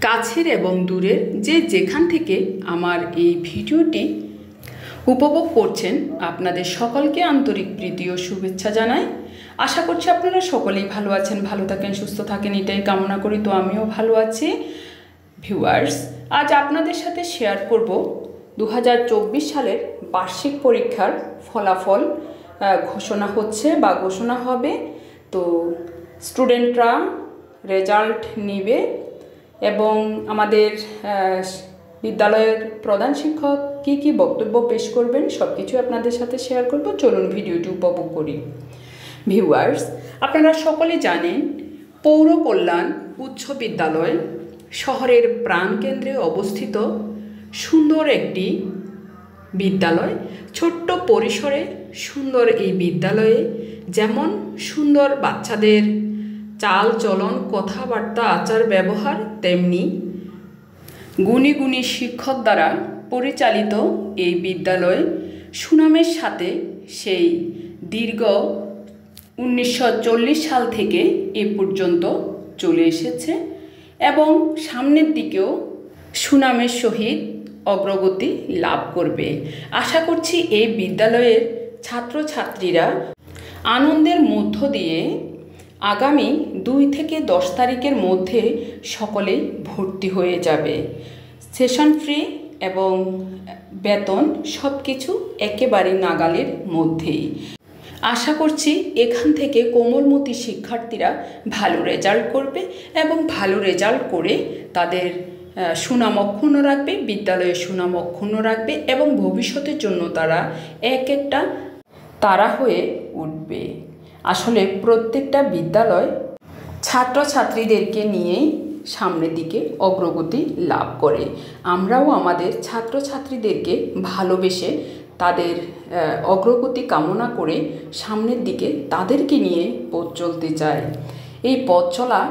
কাছের এবং দূরের যেখান থেকে আমার এই ভিডিওটি উপভোগ করছেন আপনাদের সকলকে আন্তরিক প্রীতি ও শুভেচ্ছা জানাই। আশা করছি আপনারা সকলেই ভালো আছেন, ভালো থাকেন, সুস্থ থাকেন, এটাই কামনা করি। তো আমিও ভালো আছি। ভিউয়ার্স, আজ আপনাদের সাথে শেয়ার করব 2024 সালের বার্ষিক পরীক্ষার ফলাফল ঘোষণা হচ্ছে বা ঘোষণা হবে। তো স্টুডেন্টরা রেজাল্ট নেবে এবং আমাদের বিদ্যালয়ের প্রধান শিক্ষক কি বক্তব্য পেশ করবেন সব কিছু আপনাদের সাথে শেয়ার করব। চলুন ভিডিওটি উপভোগ করি। ভিউয়ার্স, আপনারা সকলে জানেন পৌর কল্যাণ উচ্চ বিদ্যালয় শহরের প্রাণকেন্দ্রে অবস্থিত সুন্দর একটি বিদ্যালয়। ছোট্ট পরিসরে সুন্দর এই বিদ্যালয়ে যেমন সুন্দর বাচ্চাদের চাল চলন, কথাবার্তা, আচার ব্যবহার, তেমনি গুণী গুণী শিক্ষক দ্বারা পরিচালিত এই বিদ্যালয় সুনামের সাথে সেই দীর্ঘ 1940 সাল থেকে এ পর্যন্ত চলে এসেছে এবং সামনের দিকেও সুনামের সহিত অগ্রগতি লাভ করবে। আশা করছি এই বিদ্যালয়ের ছাত্রছাত্রীরা আনন্দের মধ্য দিয়ে আগামী 2 থেকে 10 তারিখের মধ্যে সকলেই ভর্তি হয়ে যাবে। সেশন ফ্রি এবং বেতন সব কিছু একেবারে নাগালের মধ্যেই। আশা করছি এখান থেকে কোমলমতি শিক্ষার্থীরা ভালো রেজাল্ট করবে এবং ভালো রেজাল্ট করে তাদের সুনাম অক্ষুণ্ণ রাখবে, বিদ্যালয়ের সুনাম অক্ষুণ্ণ রাখবে এবং ভবিষ্যতের জন্য তারা একটা তারা হয়ে উঠবে। আসলে প্রত্যেকটা বিদ্যালয় ছাত্রছাত্রীদেরকে নিয়েই সামনের দিকে অগ্রগতি লাভ করে। আমরাও আমাদের ছাত্রছাত্রীদেরকে ভালোবেসে তাদের অগ্রগতি কামনা করে সামনের দিকে তাদেরকে নিয়ে পথ চলতে চাই। এই পথ চলা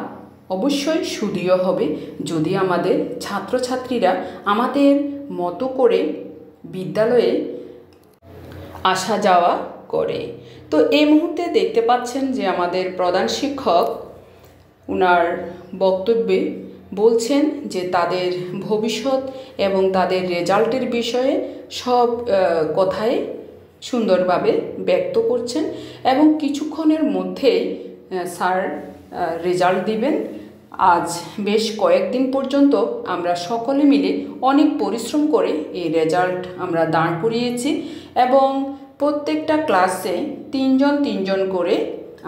অবশ্যই সুদীয় হবে যদি আমাদের ছাত্রছাত্রীরা আমাদের মতো করে বিদ্যালয়ে আসা যাওয়া করে। তো এই মুহূর্তে দেখতে পাচ্ছেন যে আমাদের প্রধান শিক্ষক ওনার বক্তব্যে বলছেন যে তাদের ভবিষ্যৎ এবং তাদের রেজাল্টের বিষয়ে সব কথাই সুন্দরভাবে ব্যক্ত করছেন এবং কিছুক্ষণের মধ্যেই স্যার রেজাল্ট দিবেন। আজ বেশ কয়েকদিন পর্যন্ত আমরা সকলে মিলে অনেক পরিশ্রম করে এই রেজাল্ট আমরা দাঁড় করিয়েছি এবং প্রত্যেকটা ক্লাসে 3 জন করে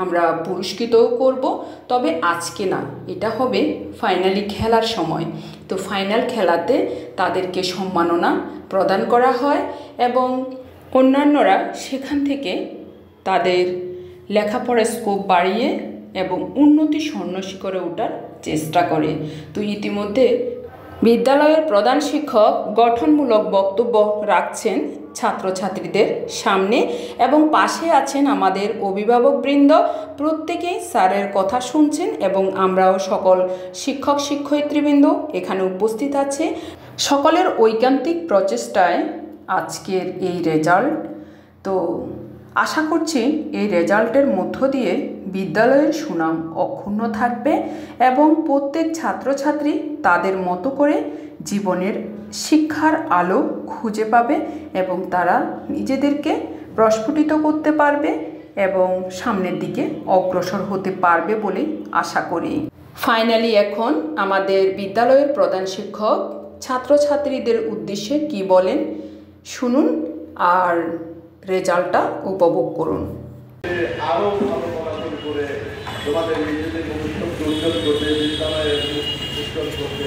আমরা পুরস্কৃতও করব। তবে আজকে না, এটা হবে ফাইনালি খেলার সময়। তো ফাইনাল খেলাতে তাদেরকে সম্মাননা প্রদান করা হয় এবং অন্যান্যরা সেখান থেকে তাদের লেখাপড়ার স্কোপ বাড়িয়ে এবং উন্নতি স্বর্ণ শিখরে ওঠার চেষ্টা করে। তো ইতিমধ্যে বিদ্যালয়ের প্রধান শিক্ষক গঠনমূলক বক্তব্য রাখছেন ছাত্রছাত্রীদের সামনে এবং পাশে আছেন আমাদের অভিভাবকবৃন্দ। প্রত্যেকেই স্যারের কথা শুনছেন এবং আমরাও সকল শিক্ষক শিক্ষয়িত্রীবৃন্দ এখানে উপস্থিত আছে। সকলের ঐকান্তিক প্রচেষ্টায় আজকের এই রেজাল্ট। তো আশা করছি এই রেজাল্টের মধ্য দিয়ে বিদ্যালয়ের সুনাম অক্ষুণ্ণ থাকবে এবং প্রত্যেক ছাত্রছাত্রী তাদের মতো করে জীবনের শিক্ষার আলো খুঁজে পাবে এবং তারা নিজেদেরকে প্রস্ফুটিত করতে পারবে এবং সামনের দিকে অগ্রসর হতে পারবে বলে আশা করি। ফাইনালি এখন আমাদের বিদ্যালয়ের প্রধান শিক্ষক ছাত্রছাত্রীদের উদ্দেশ্যে কি বলেন শুনুন আর রেজাল্টটা উপভোগ করুন। আরো ভালো ফলাফল করে তোমাদের নিজেদের ভবিষ্যৎ উজ্জ্বল করতে, বিদ্যালয়ের উজ্জ্বল করতে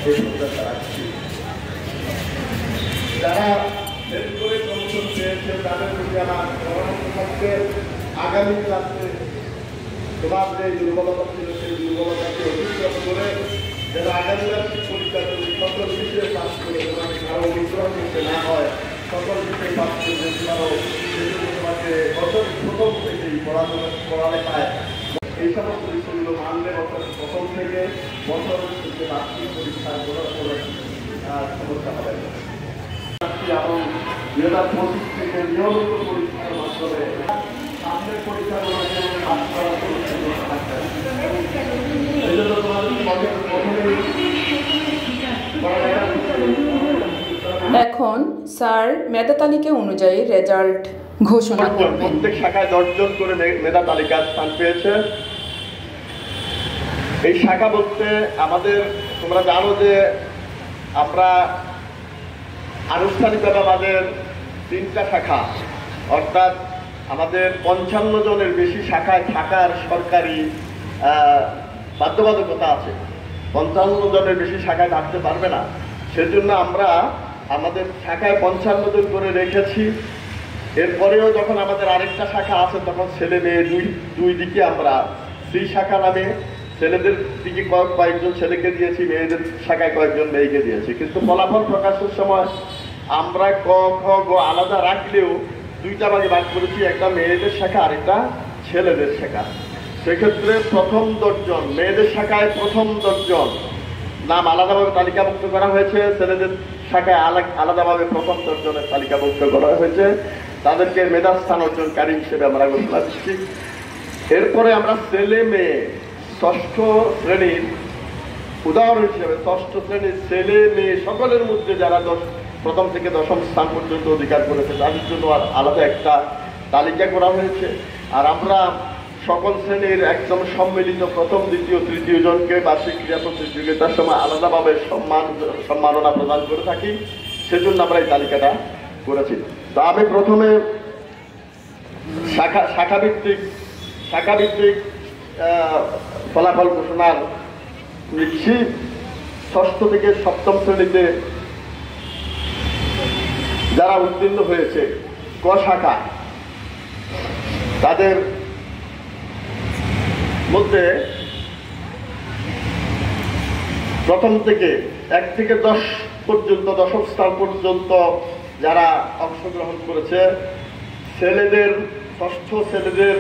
এই প্রত্যাশা রাখছি। যারা ফেল করে প্রমোশন পেয়েছে তাদের প্রতি আমার পরামর্শ থাকবে আগামী ক্লাসে তোমার যে দুর্বলতা ছিল সেই দুর্বলতাকে অতিক্রম করে যারা আগামী ক্লাসে পরীক্ষা করে সকল বিষয়ে পাস করে তোমাকে আরো অনুগ্রহ করতে না হয়, সকল বিষয়ে পাস করতে পারো। তোমাকে প্রথম থেকেই পড়ালেখায় এই সমস্ত বিষয়গুলো মানলে প্রথম থেকে বছর থেকে বার্ষিক পরীক্ষার সমস্যা হবে এবং 2025 থেকে নিয়মিত পরীক্ষার মাধ্যমে সামনের পরীক্ষাগুলো পাস করার সমস্যা থাকবে। এই জন্য তোমাদের প্রথমেই এখন স্যার মেধা তালিকা অনুযায়ী রেজাল্ট ঘোষণা করবেন। প্রত্যেক শাখায় 10 জন করে মেধা তালিকার স্থান পেয়েছে। এই শাখা বলতে আমাদের, তোমরা জানো যে আমরা আনুষ্ঠানিকভাবে আমাদের 3টা শাখা, অর্থাৎ আমাদের 55 জনের বেশি শাখায় থাকার সরকারি বাধ্যবাধকতা আছে। 55 জনের বেশি শাখায় থাকতে পারবে না, সেজন্য আমরা আমাদের শাখায় 55 জন করে রেখেছি। এরপরেও যখন আমাদের আরেকটা শাখা আছে তখন ছেলে মেয়ে দুই দিকে আমরা সেই শাখা নামে ছেলেদের দিকে কয়েকজন ছেলেকে দিয়েছি, মেয়েদের শাখায় কয়েকজন মেয়েকে দিয়েছি। কিন্তু ফলাফল প্রকাশের সময় আমরা ক খ গ আলাদা রাখলেও 2টা ভাগে ভাগ করেছি, একটা মেয়েদের শাখা আরেকটা ছেলেদের শাখা। সেক্ষেত্রে প্রথম 10 জন মেয়েদের শাখায়, প্রথম 10 জন নাম আলাদাভাবে তালিকাভুক্ত করা হয়েছে। ছেলেদের শাখায় আলাদাভাবে প্রথম 10 জনের তালিকাভুক্ত করা হয়েছে। তাদেরকে মেধাস্থান অর্জনকারী হিসেবে আমরা ঘোষণা দিচ্ছি। এরপরে আমরা ছেলে মেয়ে 6ষ্ঠ শ্রেণীর উদাহরণ হিসেবে 6ষ্ঠ শ্রেণীর ছেলে মেয়ে সকলের মধ্যে যারা প্রথম থেকে 10ম স্থান পর্যন্ত অধিকার করেছে তাদের জন্য আর আলাদা একটা তালিকা করা হয়েছে। আর আমরা সকল শ্রেণীর একদম সম্মিলিত প্রথম, দ্বিতীয়, তৃতীয় জনকে বার্ষিক ক্রীড়া প্রতিযোগিতার সময় আলাদাভাবে সম্মাননা প্রদান করে থাকি। সেজন্য আমরা এই তালিকাটা করেছি। তো আমি প্রথমে শাখাভিত্তিক ফলাফল ঘোষণার লিখছি। 6ষ্ঠ থেকে 7ম শ্রেণীতে যারা উত্তীর্ণ হয়েছে ক শাখা, তাদের মধ্যে প্রথম থেকে 1 থেকে 10 পর্যন্ত 10ম স্থান পর্যন্ত যারা অংশগ্রহণ করেছে, ছেলেদের 6ষ্ঠ ছেলেদের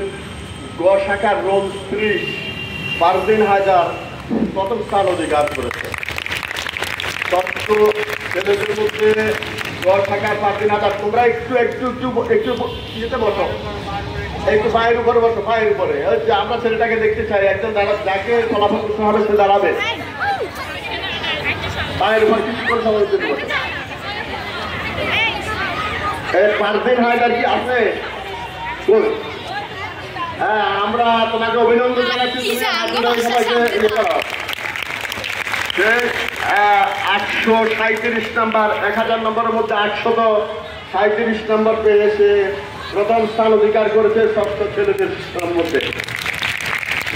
গ শাখার রোল 30 ফারদিন হায়দার প্রথম স্থান অধিকার করেছে। 6ষ্ঠ ছেলেদের মধ্যে গ শাখার ফারদিন হায়দার, তোমরা একটু ইয়েতে বসো, একটু পায়ের উপরে বসো, পায়ের উপরে। আমরা ছেলেটাকে দেখতে চাই, একজন যাকে ফলাফল করতে হবে সে দাঁড়াবে, পায়ের উপর কিছু করে সবাই বসো। ফারদিন হায়দার কি আছে? হ্যাঁ, আমরা তোমাকে অভিনন্দন জানাচ্ছি। 837 নাম্বার, 1000 নম্বরের মধ্যে 837 নম্বর পেয়ে এসে প্রথম স্থান অধিকার করেছে 6ষ্ঠ ছেলেদের মধ্যে।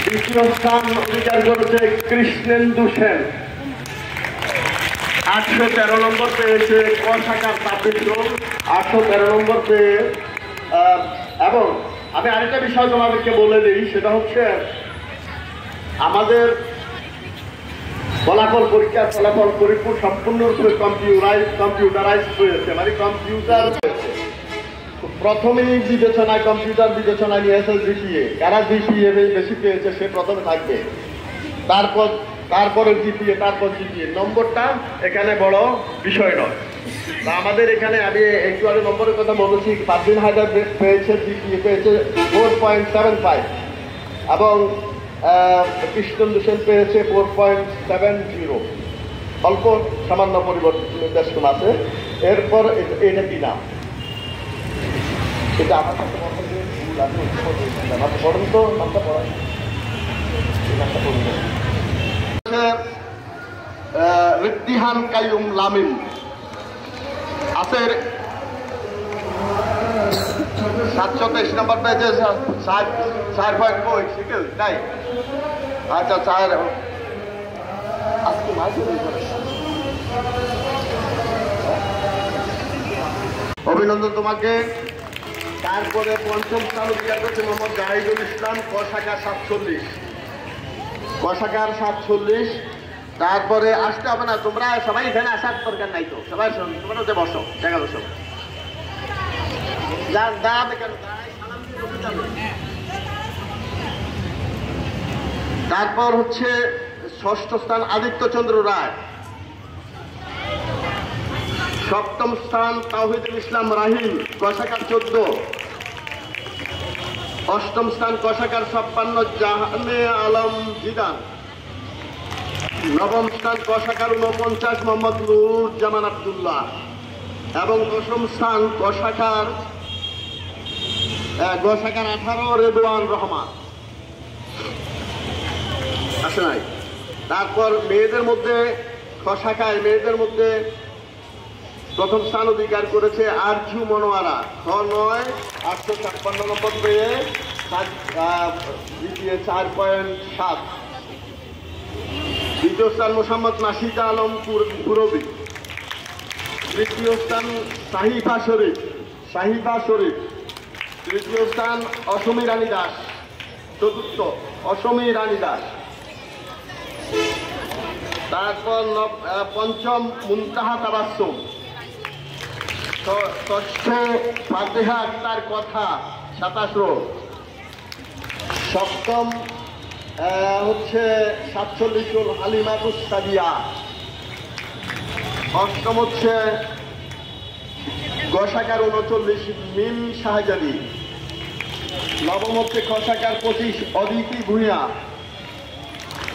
দ্বিতীয় স্থান অধিকার করেছে কৃষ্ণেন্দু সেন, 813 নম্বর পেয়েছে। ক শাখার 26 জন 813 নম্বর পেয়ে। এবং আমি আরেকটা বিষয় তোমাদেরকে বলে দিই, সেটা হচ্ছে আমাদের পরীক্ষার ফলাফল সম্পূর্ণরূপে কম্পিউটারাইজ হয়েছে, মানে কম্পিউটার প্রথমেই কম্পিউটার বিবেচনায় নিয়েছে জিপিএ। কারা জিপিএ বেশি পেয়েছে সে প্রথমে থাকবে, তারপরে জিপিএ, তারপর জিপিএ। নম্বরটা এখানে বড় বিষয় নয়। আমাদের এখানে আমি একটু আগে নম্বরের কথা বলেছি, ফারদিন হায়দার পেয়েছে, জিপিএ পেয়েছে 4.75 এবং কৃষ্ণেন্দু সেন পেয়েছে 4.70। অল্প সামান্য পরিবর্তন আছে। এরপর এটা কি নাম, এটা আমার কাছে পড়েন তো, নামটা পড়াই রিদ্দিহান কাইয়ুম লামিম আছে 723 নম্বর পেয়েছে, 4.5 শিখেল তাই। আচ্ছা, 4 আজকে অভিনন্দন তোমাকে। তারপরে 5ম স্থান অধিকার করেছে মোহাম্মদ জাহিদুল ইসলাম, ক শাখার 47, ক শাখার 47। তারপরে আসতে হবে না, তোমরা সবাই এখানে আসার দরকার নাই তো, সবাই তোমরা ওতে বসো, দেখা বসো। তারপর হচ্ছে 6ষ্ঠ স্থান আদিত্য চন্দ্র রায়, 7ম স্থান তাওহিদুল ইসলাম রাহিম, ক শাখার 14, 8ম স্থান ক শাখার 56 জাহানে আলম জিদান, 9ম স্থান ক শাখার 49 মোহাম্মদ নুরুজ্জামান আব্দুল্লাহ, এবং দশম স্থান গ শাখার 18 রেদওয়ান রহমান আসে নাই। তারপর মেয়েদের মধ্যে খ শাখায় মেয়েদের মধ্যে প্রথম স্থান অধিকার করেছে আরজু মনোয়ারা, খ 9 856 নম্বর পেয়ে দ্বিতীয় 4.7। দ্বিতীয় স্থান মোহাম্মদ নাশিদা আলম পুরবি। তৃতীয় স্থান সাহিবা শরীফ। তৃতীয় স্থান অসমী রানী দাস। চতুর্থ অসমী রানী দাস। তারপর পঞ্চম মুনতাহা তাবাসসুম। ষষ্ঠ ফাতেহা আক্তার কথা 27। সপ্তম হচ্ছে 47 হালিমাতুস সাদিয়া। অষ্টম হচ্ছে গ শাখার 39 মিম শাহজাদি। নবম হচ্ছে খ শাখার 25 অদিতি ভূঁইয়া।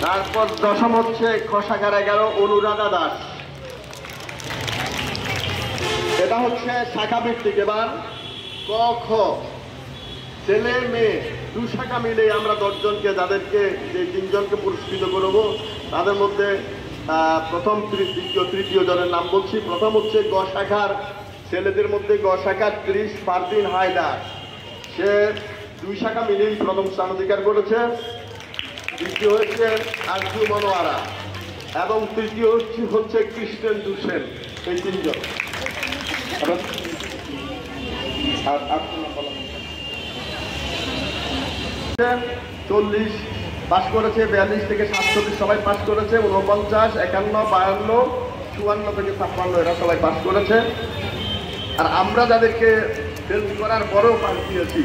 তারপর দশম হচ্ছে খ শাখার 11 অনুরাধা দাস। এটা হচ্ছে শাখা ভিত্তিক। এবার ক খ ছেলে মেয়ে 2 শাখা মিলে আমরা 10 জনকে, যাদেরকে যে 3 জনকে পুরস্কৃত করব, তাদের মধ্যে প্রথম দ্বিতীয় তৃতীয় জনের নাম বলছি। প্রথম হচ্ছে গ শাখার ছেলেদের মধ্যে গ শাখার 30 ফারদিন হায়দার। সে 2 শাখা মিলেই প্রথম স্থান অধিকার করেছে। দ্বিতীয় হচ্ছে আরজু মনোয়ারা এবং তৃতীয় হচ্ছে ক্রিস্টেন দুসেন। এই 3 জন। আর 40 পাস করেছে, 42 থেকে 47 সবাই পাস করেছে, 49, 51, 52, 54 থেকে 56 এরা সবাই পাস করেছে। আর আমরা যাদেরকে ফেল করার পরেও পাস দিয়েছি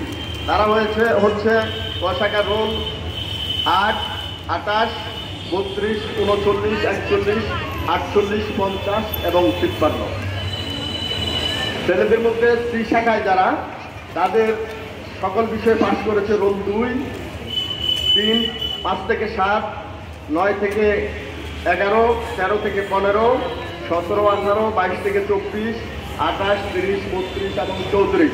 তারা হচ্ছে ক শাখার রোল 8, 28, 32, 39, 41, 48, 50 এবং 53। ছেলেদের মধ্যে 3 শাখায় যারা, তাদের সকল বিষয়ে পাস করেছে রোল 2, 3, 5 থেকে 7, 9 থেকে 11, 13 থেকে 15, 17, 18, 22 থেকে 24, 28, 30, 32 এবং 34।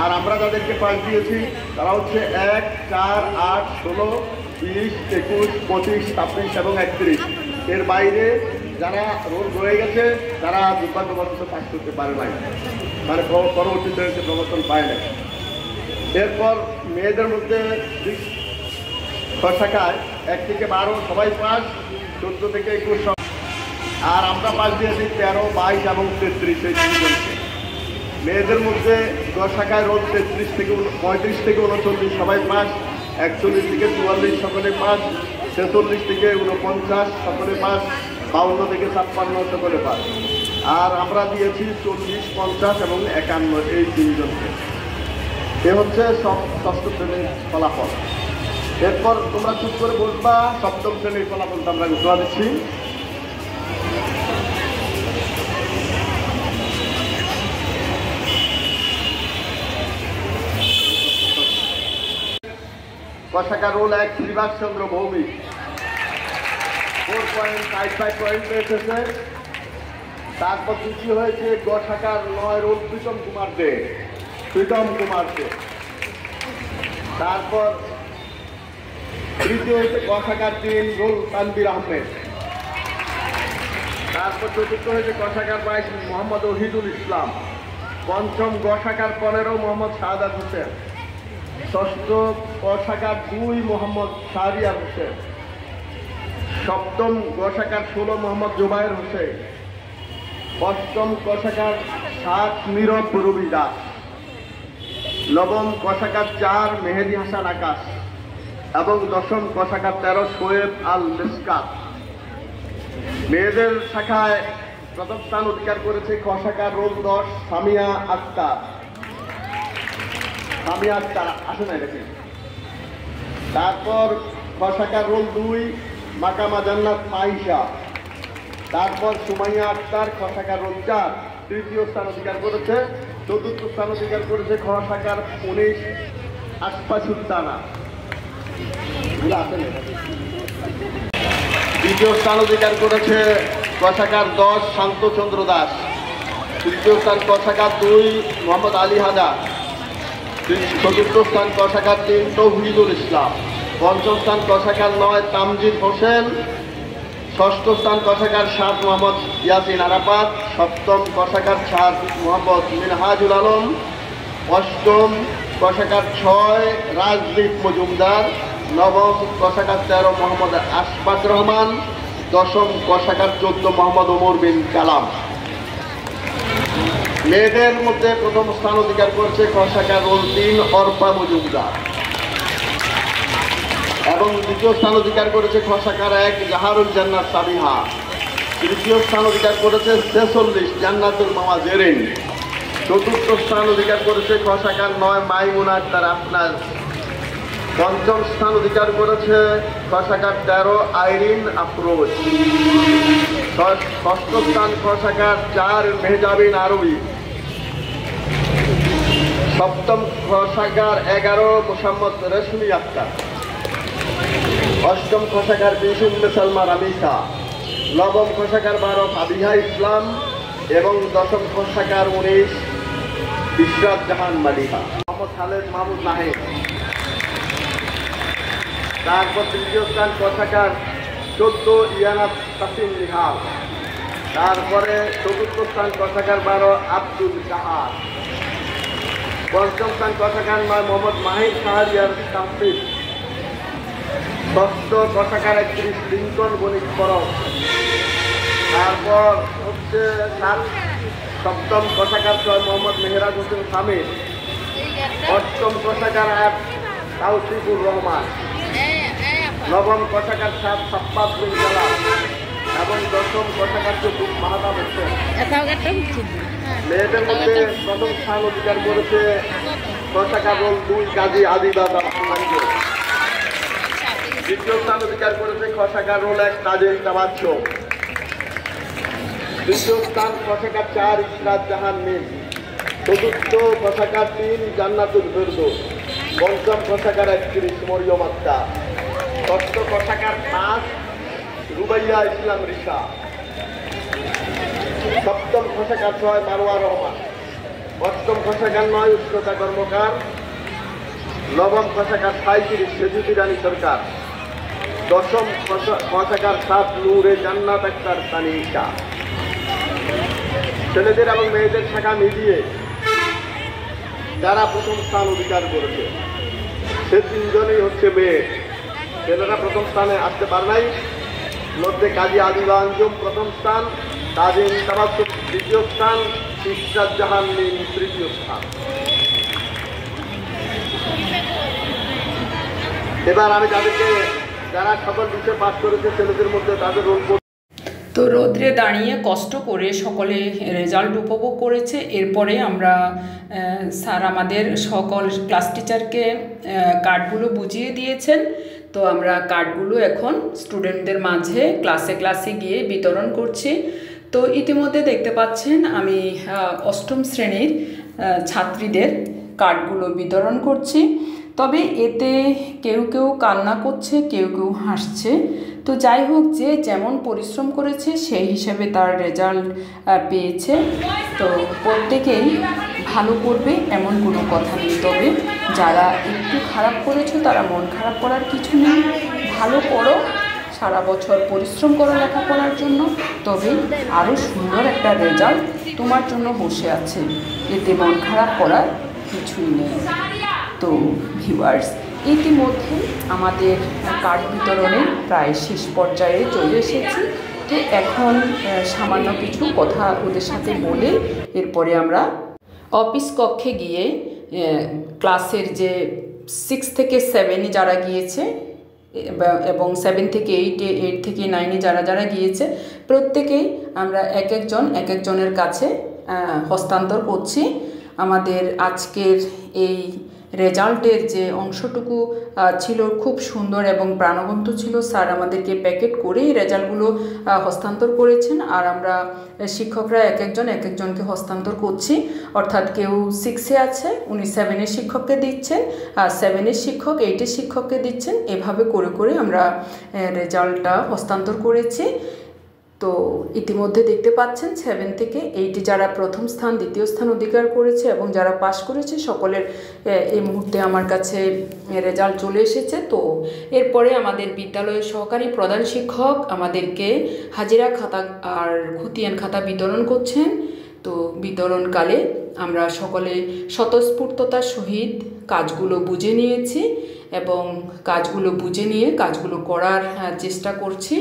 আর আমরা যাদেরকে পাস দিয়েছি তারা হচ্ছে 1, 4, 8, 16, 20, 21, 25, 26 এবং 31। এর বাইরে যারা রোল রয়ে গেছে তারা দুর্ভাগ্যবশত পাস করতে পারে নাই, মানে পরবর্তী শ্রেণীতে প্রমোশন পায় না। এরপর মেয়েদের মধ্যে ছ শাখায় 1 থেকে 12 সবাই পাস, 14 থেকে 21। আর আমরা পাস দিয়েছি 13, 22 এবং 33 এই 3 জনকে। মেয়েদের মধ্যে 10 শাখায় রোল 35 থেকে 39 সবাই পাস, 41 থেকে 44 সকলে পাস, 46 থেকে 49 সকলে পাস, 52 থেকে 56 সকলে পাস। আর আমরা দিয়েছি 40, 50 এবং 51 এই 3 জনকে। এ হচ্ছে ষষ্ঠ শ্রেণীর ফলাফল। এরপর তোমরা চুপ করে বসবা, সপ্তম শ্রেণীর ফলাফলটা আমরা ঘোষণা দিচ্ছি। ক শাখা রোল 1 শ্রীবাস চন্দ্র ভৌমিক 4.55 পয়েন্ট এসেছে। তারপর দ্বিতীয় হয়েছে গ শাখার 9 রোল প্রীতম কুমার দে। তারপর তৃতীয় হয়েছে গ শাখার 3 রোল তানবির আহমেদ। তারপর চতুর্থ হয়েছে গ শাখার 22 মোহাম্মদ ওহিদুল ইসলাম। পঞ্চম গ শাখার 15 মোহাম্মদ শাহাদাত হোসেন। ষষ্ঠ ক শাখার 2 মোহাম্মদ শাহরিয়ার হোসেন। সপ্তম গ শাখার 16 মোহাম্মদ জুবায়ের হোসেন। অষ্টম ক শাখার 7 নীরব রবি দাস। নবম ক শাখার 4 মেহেদি হাসান আকাশ এবং দশম ক শাখার 13 শোয়েব আল মেসকাত। মেয়েদের শাখায় প্রথম স্থান অধিকার করেছে খ শাখার রোল 10 সামিয়া আক্তার আসে নাই দেখেন। তারপর খ শাখার রোল 2 মাকামা জান্নাত মাইশা। তারপর সুমাইয়া আক্তার খ শাখার রোল 4 তৃতীয় স্থান অধিকার করেছে। চতুর্থ স্থান অধিকার করেছে খ শাখার 19 আশফা সুলতানা। দ্বিতীয় স্থান অধিকার করেছে ক শাখার 10 শান্তচন্দ্র দাস। তৃতীয় স্থান ক শাখা 2 মোহাম্মদ আলী হায়দার। চতুর্থ স্থান ক শাখা 3 তৌহিদুল ইসলাম। পঞ্চম স্থান ক শাখা 9 তামজিদ হোসেন। ষষ্ঠ স্থান ক শাখার 7 মোহাম্মদ ইয়াসিন আরাফাত। সপ্তম ক শাখার 7 মোহাম্মদ মিনহাজুল আলম। অষ্টম ক শাখার 6 রাজদীপ মজুমদার। নবম ক শাখার 13 মোহাম্মদ আশফাক রহমান। দশম ক শাখার 14 মোহাম্মদ ওমর বিন কালাম। মেয়েদের মধ্যে প্রথম স্থান অধিকার করছে ক শাখার রোল 3 অর্পা মজুমদার এবং দ্বিতীয় স্থান অধিকার করেছে খ শাখার 1 জাহারুল জান্নাত সাবিহা। তৃতীয় স্থান অধিকার করেছে 46 জান্নাতুল মামা জেরিন। চতুর্থ স্থান অধিকার করেছে খ শাখার 9 মাইমুনা আক্তার আফনাজ। পঞ্চম স্থান অধিকার করেছে খ শাখার 13 আইরিন আফরোজ। ষষ্ঠ স্থান খ শাখার 4 মেহজাবিন আরবি। সপ্তম খ শাখার 11 মোসাম্মদ রেশমি আক্তার। অষ্টম খ শাখার 20 উম্মে সালমা রামিসা। নবম খ শাখার 12 ফাবিহা ইসলাম এবং দশম খ শাখার 19 ইশরাত জাহান মালিহা। মোহাম্মদ খালেদ মাহমুদ নাহিদ। তারপর তৃতীয় স্থান ক শাখার 14 ইয়ানাত তাসিম নিহাল। তারপরে চতুর্থ স্থান ক শাখার 12 আব্দুল কাহার। পঞ্চম স্থান ক শাখার 9 মোহাম্মদ মাহিদ শাহরিয়ার তাফসির। ষষ্ঠ ক শাখার 31 লিঙ্কন বণিক ফরজ। তারপর হচ্ছে সপ্তম ক শাখার 6 মোহাম্মদ মেহরাজ হোসেন সামির। অষ্টম ক শাখার 8 তাওসিফুর রহমান। নবম ক শাখার 7 সাফাত বিন জালাল এবং দশম ক শাখার 2 মাহতাব হোসেন। মেয়েদের মধ্যে প্রথম স্থান অধিকার করেছে ক শাখার রোল 2 কাজী আদিবা দামানকে। দ্বিতীয় স্থান অধিকার করেছে খ শাখার রোল 1 তাজিল তাবাচ্ছ। তৃতীয় স্থান খ শাখার 4 ইশরাত জাহান মিম। চতুর্থ খ শাখার 3 জান্নাতুল ফেরদৌস। পঞ্চম খ শাখার 31 মরিয়ম আক্তার। ষষ্ঠ খ শাখার 5 রুবাইয়া ইসলাম রিসা। সপ্তম খ শাখার 6 মারওয়া রহমান। অষ্টম খ শাখার 9 উষ্ণতা কর্মকার। নবম খ শাখার 37 সেজুদি রানী সরকার। দশম খ শাখার 7 নূরে জান্নাত আক্তার তানিশা। ছেলেদের এবং মেয়েদের শাখা মিলিয়ে যারা প্রথম স্থান অধিকার করেছে সে 3 জনই হচ্ছে মেয়ে। ছেলেরা প্রথম স্থানে আসতে পারে নাই। মধ্যে কাজী আদিবা আঞ্জুম প্রথম স্থান, তাজিম তাবাসসুম দ্বিতীয় স্থান, ইশরাত জাহান মিম তৃতীয় স্থান। এবার আমি তাদেরকে যারা সকল বিষয়ে পাস করেছে ছেলেদের মধ্যে তাদের রোল। তো রোদ্রে দাঁড়িয়ে কষ্ট করে সকলে রেজাল্ট উপভোগ করেছে। এরপরে আমরা স্যার আমাদের সকল ক্লাস টিচারকে কার্ডগুলো বুঝিয়ে দিয়েছেন। তো আমরা কার্ডগুলো এখন স্টুডেন্টদের মাঝে ক্লাসে ক্লাসে গিয়ে বিতরণ করছি। তো ইতিমধ্যে দেখতে পাচ্ছেন আমি অষ্টম শ্রেণীর ছাত্রীদের কার্ডগুলো বিতরণ করছি। তবে এতে কেউ কেউ কান্না করছে, কেউ কেউ হাসছে। তো যাই হোক, যে যেমন পরিশ্রম করেছে সেই হিসাবে তার রেজাল্ট পেয়েছে। তো প্রত্যেকেই ভালো করবে এমন কোনো কথা নেই। তবে যারা একটু খারাপ করেছো তারা মন খারাপ করার কিছু নেই, ভালো করো, সারা বছর পরিশ্রম করো লেখাপড়ার জন্য, তবে আরও সুন্দর একটা রেজাল্ট তোমার জন্য বসে আছে, এতে মন খারাপ করার কিছুই নেই। তো ভিউয়ার্স, ইতিমধ্যে আমাদের কার্ড বিতরণের প্রায় শেষ পর্যায়ে চলে এসেছি। তো এখন সামান্য কিছু কথা ওদের সাথে বলে এরপরে আমরা অফিস কক্ষে গিয়ে ক্লাসের যে 6 থেকে 7 যারা গিয়েছে এবং 7 থেকে 8, 8 থেকে 9 যারা যারা গিয়েছে প্রত্যেকেই আমরা এক একজনের কাছে হস্তান্তর করছি আমাদের আজকের এই রেজাল্টের যে অংশটুকু ছিল খুব সুন্দর এবং প্রাণবন্ত ছিল। স্যার আমাদেরকে প্যাকেট করেই রেজাল্টগুলো হস্তান্তর করেছেন, আর আমরা শিক্ষকরা এক একজনকে হস্তান্তর করছি। অর্থাৎ কেউ 6-এ আছে, উনি 7-এর শিক্ষককে দিচ্ছেন, আর 7-এর শিক্ষক 8-এর শিক্ষককে দিচ্ছেন। এভাবে করে করে আমরা রেজাল্টটা হস্তান্তর করেছি। তো ইতিমধ্যে দেখতে পাচ্ছেন 7 থেকে 8 যারা প্রথম স্থান দ্বিতীয় স্থান অধিকার করেছে এবং যারা পাশ করেছে সকলের এই মুহূর্তে আমার কাছে রেজাল্ট চলে এসেছে। তো এরপরে আমাদের বিদ্যালয়ের সহকারী প্রধান শিক্ষক আমাদেরকে হাজিরা খাতা আর খতিয়ান খাতা বিতরণ করছেন। তো বিতরণকালে আমরা সকলে স্বতঃস্ফূর্ততার সহিত কাজগুলো বুঝে নিয়েছি এবং কাজগুলো বুঝে নিয়ে কাজগুলো করার চেষ্টা করছি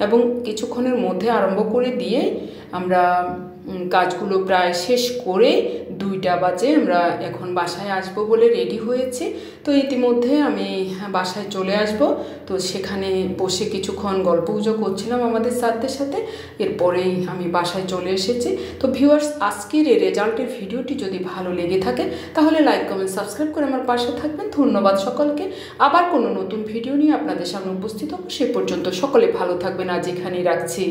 এবং কিছুক্ষণের মধ্যে আরম্ভ করে দিয়ে আমরা কাজগুলো প্রায় শেষ করে 2টা বাজে আমরা এখন বাসায় আসব বলে রেডি হয়েছি। তো ইতিমধ্যে আমি বাসায় চলে আসব। তো সেখানে বসে কিছুক্ষণ গল্পগুজব করছিলাম আমাদের স্যারদের সাথে, এরপরেই আমি বাসায় চলে এসেছি। তো ভিউয়ার্স, আজকের এই রেজাল্টের ভিডিওটি যদি ভালো লেগে থাকে তাহলে লাইক কমেন্ট সাবস্ক্রাইব করে আমার পাশে থাকবেন। ধন্যবাদ সকলকে। আবার কোনো নতুন ভিডিও নিয়ে আপনাদের সামনে উপস্থিত হব। সে পর্যন্ত সকলে ভালো থাকবেন। আজ এখানেই রাখছি।